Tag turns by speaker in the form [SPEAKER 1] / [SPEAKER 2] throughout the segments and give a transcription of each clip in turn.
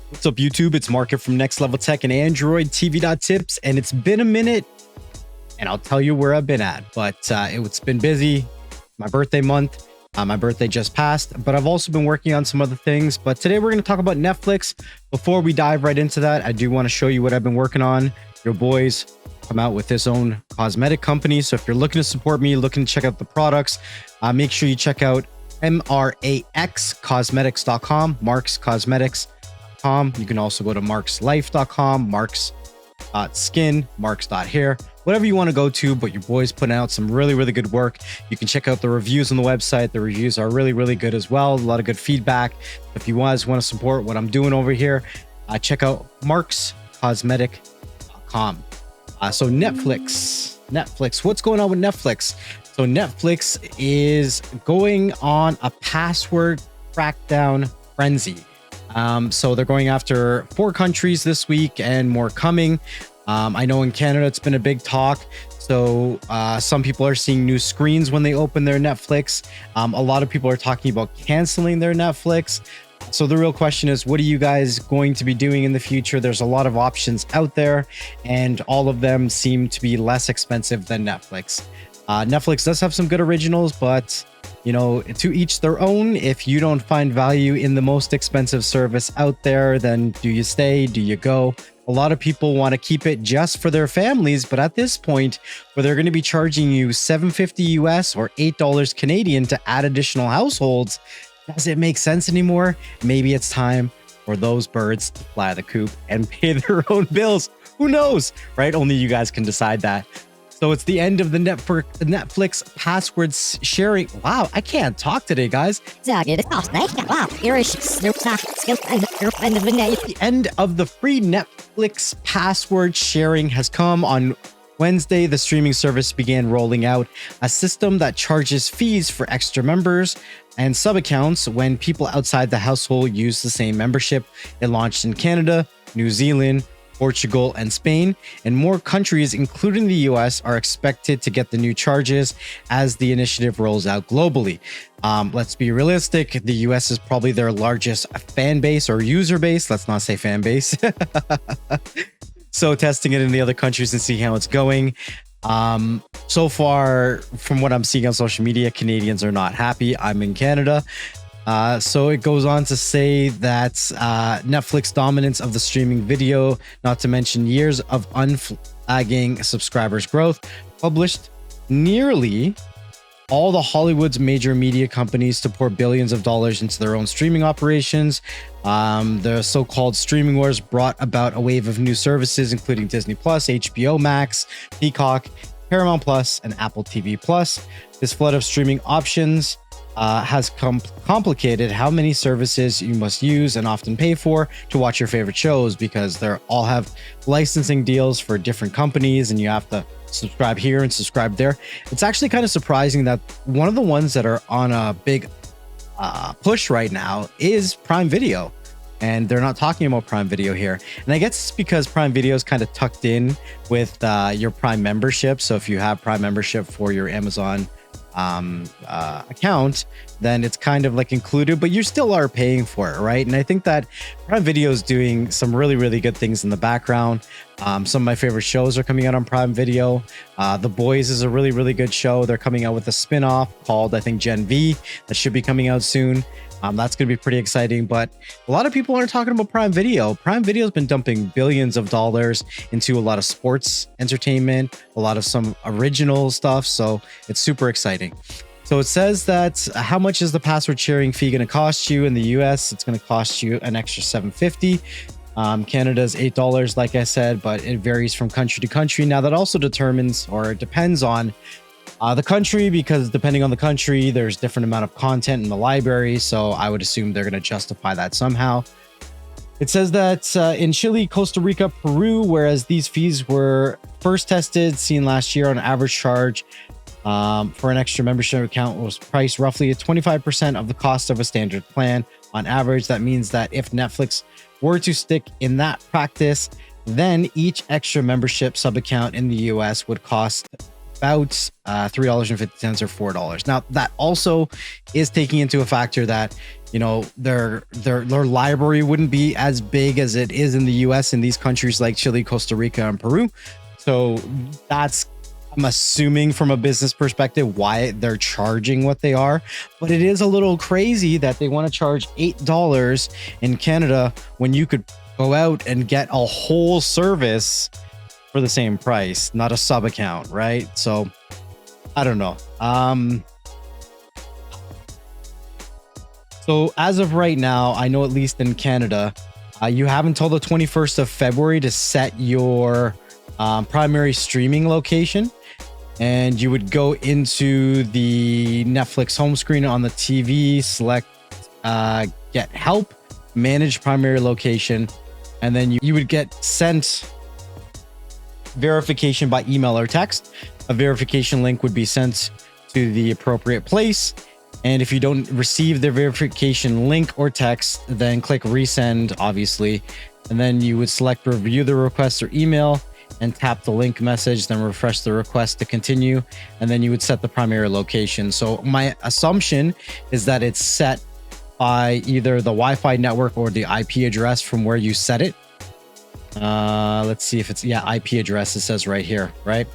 [SPEAKER 1] What's up, YouTube? It's Market from Next Level Tech and Android TV.tips, and it's been a minute, and I'll tell you where I've been at. But it's been busy. My birthday month. My birthday just passed, but I've also been working on some other things. But today we're going to talk about Netflix. Before we dive right into that, I do want to show you what I've been working on. Your boys come out with his own cosmetic company. So if you're looking to support me, looking to check out the products, make sure you check out MRAXcosmetics.com, Marks Cosmetics. You can also go to markslife.com, marks.skin, marks.hair, whatever you want to go to, but your boy's putting out some really good work. You can check out the reviews on the website. The reviews are really good as well. A lot of good feedback. If you guys want to support what I'm doing over here, check out markscosmetic.com. So Netflix, what's going on with Netflix? So Netflix is going on a password crackdown frenzy. So they're going after 4 countries this week and more coming. I know in Canada, it's been a big talk. So some people are seeing new screens when they open their Netflix. A lot of people are talking about canceling their Netflix. So the real question is, what are you guys going to be doing in the future? There's a lot of options out there, and all of them seem to be less expensive than Netflix. Netflix does have some good originals, but you know, to each their own. If you don't find value in the most expensive service out there, then do you stay? Do you go? A lot of people want to keep it just for their families, but at this point, where they're going to be charging you $7.50 US or $8 Canadian to add additional households, does it make sense anymore? Maybe it's time for those birds to fly the coop and pay their own bills. Who knows, right? Only you guys can decide that. So it's the end of the Netflix password sharing. Wow, I can't talk today, guys. The end of the free Netflix password sharing has come on Wednesday. The streaming service began rolling out a system that charges fees for extra members and sub accounts when people outside the household use the same membership. It launched in Canada, New Zealand, Portugal, and Spain, and more countries, including the US, are expected to get the new charges as the initiative rolls out globally. Let's be realistic. The US is probably their largest fan base or user base. Let's not say fan base. So testing it in the other countries and see how it's going. So far, from what I'm seeing on social media, Canadians are not happy. I'm in Canada. So it goes on to say that Netflix dominance of the streaming video, not to mention years of unflagging subscribers growth, published nearly all the Hollywood's major media companies to pour billions of dollars into their own streaming operations. The so-called streaming wars brought about a wave of new services, including Disney Plus, HBO Max, Peacock, Paramount Plus, and Apple TV Plus. This flood of streaming options has complicated how many services you must use and often pay for to watch your favorite shows, because they all have licensing deals for different companies and you have to subscribe here and subscribe there. It's actually kind of surprising that one of the ones that are on a big push right now is Prime Video, and they're not talking about Prime Video here. And I guess it's because Prime Video is kind of tucked in with your Prime membership. So if you have Prime membership for your Amazon account, then it's kind of like included, but you still are paying for it, right? And I think that Prime Video is doing some really good things in the background. Some of my favorite shows are coming out on Prime Video. The Boys is a really good show. They're coming out with a spin-off called, I think, Gen V, that should be coming out soon. That's going to be pretty exciting, but a lot of people aren't talking about Prime Video. Prime Video has been dumping billions of dollars into a lot of sports entertainment, a lot of some original stuff. So it's super exciting. So it says that how much is the password sharing fee going to cost you in the US? It's going to cost you an extra $7.50. Canada's $8, like I said, but it varies from country to country. Now that also determines, or it depends on the country, because depending on the country, there's different amount of content in the library. So I would assume they're going to justify that somehow. It says that in Chile, Costa Rica, Peru, whereas these fees were first tested, seen last year on average charge for an extra membership account was priced roughly at 25% of the cost of a standard plan. On average, that means that if Netflix were to stick in that practice, then each extra membership sub account in the US would cost about $3.50 or $4. Now, that also is taking into a factor that their library wouldn't be as big as it is in the US in these countries like Chile, Costa Rica, and Peru. So that's, I'm assuming from a business perspective, why they're charging what they are. But it is a little crazy that they want to charge $8 in Canada when you could go out and get a whole service for the same price, not a sub account, right? So I don't know. So as of right now, I know at least in Canada, you have until the 21st of February to set your primary streaming location. And you would go into the Netflix home screen on the TV, select get help, manage primary location, and then you would get sent verification by email or text. A verification link would be sent to the appropriate place. And if you don't receive the verification link or text, then click resend, obviously. And then you would select review the request or email and tap the link message, then refresh the request to continue. And then you would set the primary location. So my assumption is that it's set by either the Wi-Fi network or the IP address from where you set it. Let's see if it's, yeah, IP address, it says right here, right?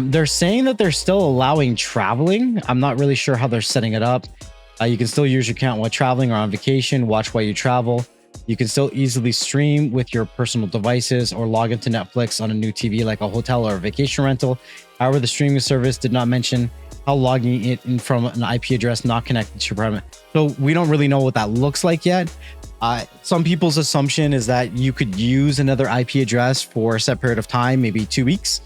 [SPEAKER 1] They're saying that they're still allowing traveling. I'm not really sure how they're setting it up. You can still use your account while traveling or on vacation, watch while you travel. You can still easily stream with your personal devices or log into Netflix on a new TV like a hotel or a vacation rental. However, the streaming service did not mention how logging it in from an IP address not connected to your primary. So we don't really know what that looks like yet. Some people's assumption is that you could use another IP address for a set period of time, maybe 2 weeks,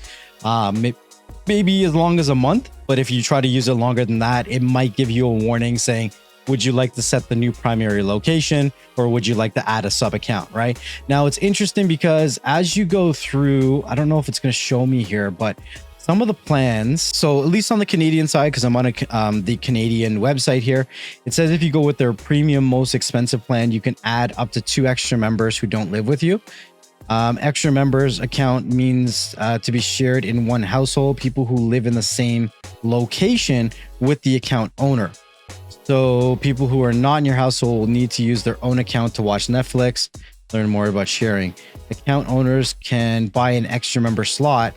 [SPEAKER 1] maybe as long as a month. But if you try to use it longer than that, it might give you a warning saying, would you like to set the new primary location or would you like to add a sub account, right? Now, it's interesting because as you go through, I don't know if it's going to show me here, but some of the plans, so at least on the Canadian side, because I'm on the Canadian website here, it says if you go with their premium most expensive plan, you can add up to 2 extra members who don't live with you. Extra members account means to be shared in one household, people who live in the same location with the account owner. So people who are not in your household will need to use their own account to watch Netflix. Learn more about sharing. Account owners can buy an extra member slot.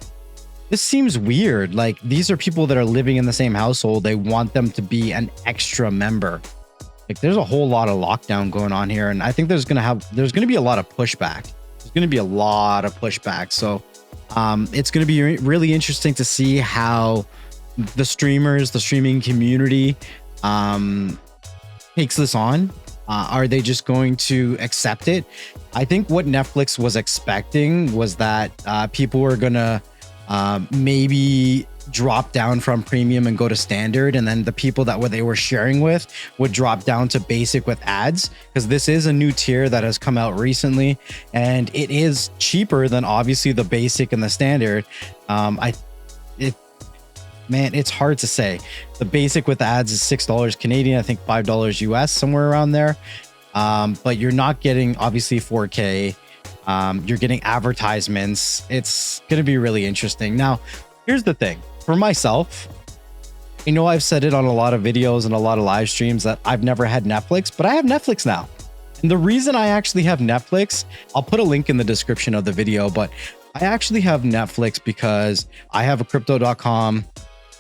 [SPEAKER 1] This seems weird. Like, these are people that are living in the same household. They want them to be an extra member. Like, there's a whole lot of lockdown going on here. And I think there's going to be a lot of pushback. There's going to be a lot of pushback. So it's going to be really interesting to see how the streamers, the streaming community takes this on. Are they just going to accept it? I think what Netflix was expecting was that people were gonna maybe drop down from premium and go to standard, and then the people that they were sharing with would drop down to basic with ads, because this is a new tier that has come out recently and it is cheaper than obviously the basic and the standard. Man, it's hard to say. The basic with ads is $6 Canadian, I think $5 US, somewhere around there. But you're not getting obviously 4K. You're getting advertisements. It's going to be really interesting. Now, here's the thing. For myself, I know I've said it on a lot of videos and a lot of live streams that I've never had Netflix, but I have Netflix now. And the reason I actually have Netflix, I'll put a link in the description of the video, but I actually have Netflix because I have a crypto.com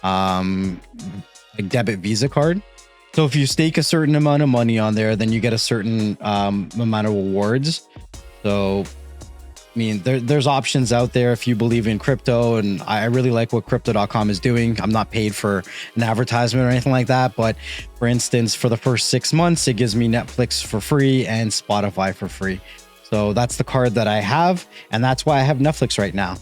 [SPEAKER 1] like debit Visa card. So if you stake a certain amount of money on there, then you get a certain amount of rewards. So I mean, there's options out there if you believe in crypto, and I really like what crypto.com is doing. I'm not paid for an advertisement or anything like that, but for instance, for the first 6 months, it gives me Netflix for free and Spotify for free. So that's the card that I have, and that's why I have Netflix right now.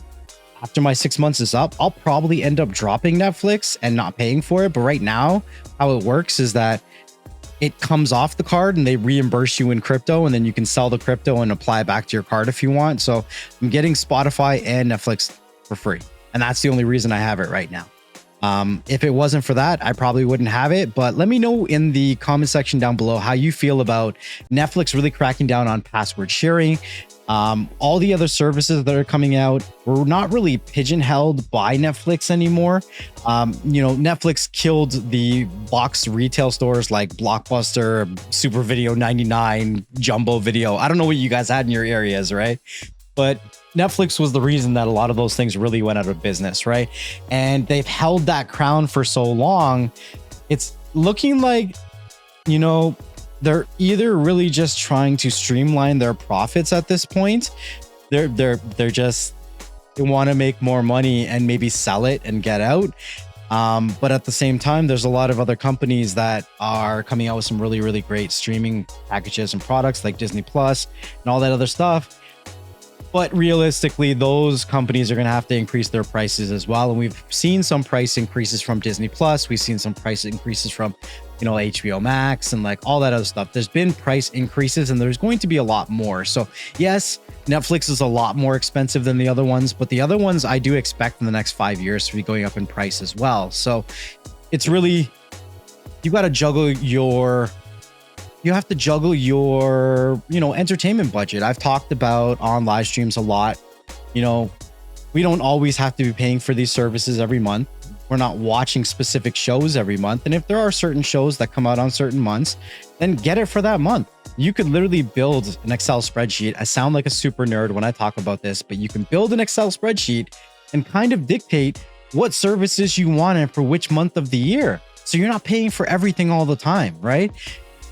[SPEAKER 1] After my 6 months is up, I'll probably end up dropping Netflix and not paying for it. But right now, how it works is that it comes off the card and they reimburse you in crypto, and then you can sell the crypto and apply it back to your card if you want. So I'm getting Spotify and Netflix for free, and that's the only reason I have it right now. If it wasn't for that, I probably wouldn't have it. But let me know in the comment section down below how you feel about Netflix really cracking down on password sharing. All the other services that are coming out, we're not really pigeonholed by Netflix anymore. Netflix killed the box retail stores like Blockbuster, Super Video 99, Jumbo Video. I don't know what you guys had in your areas, right? But Netflix was the reason that a lot of those things really went out of business, right? And they've held that crown for so long. It's looking like, they're either really just trying to streamline their profits at this point. They want to make more money and maybe sell it and get out. But at the same time, there's a lot of other companies that are coming out with some really, really great streaming packages and products like Disney Plus and all that other stuff. But realistically, those companies are going to have to increase their prices as well. And we've seen some price increases from Disney Plus. We've seen some price increases from, HBO Max and like all that other stuff. There's been price increases and there's going to be a lot more. So yes, Netflix is a lot more expensive than the other ones, but the other ones I do expect in the next 5 years to be going up in price as well. So it's really, you have to juggle your entertainment budget. I've talked about on live streams a lot. We don't always have to be paying for these services every month. We're not watching specific shows every month. And if there are certain shows that come out on certain months, then get it for that month. You could literally build an Excel spreadsheet. I sound like a super nerd when I talk about this, but you can build an Excel spreadsheet and kind of dictate what services you want and for which month of the year. So you're not paying for everything all the time, right?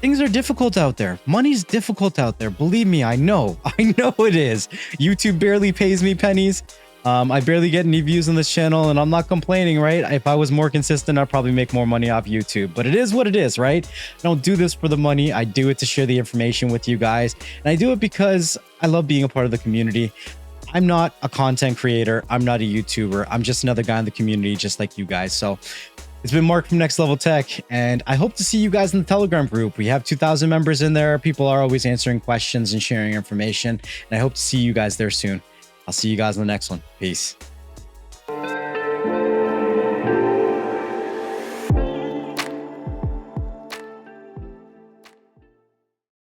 [SPEAKER 1] Things are difficult out there. Money's difficult out there. Believe me, I know it is. YouTube barely pays me pennies. I barely get any views on this channel and I'm not complaining, right? If I was more consistent, I'd probably make more money off YouTube, but it is what it is, right? I don't do this for the money. I do it to share the information with you guys. And I do it because I love being a part of the community. I'm not a content creator. I'm not a YouTuber. I'm just another guy in the community, just like you guys. So it's been Mark from Next Level Tech, and I hope to see you guys in the Telegram group. We have 2,000 members in there. People are always answering questions and sharing information, and I hope to see you guys there soon. I'll see you guys in the next one. Peace.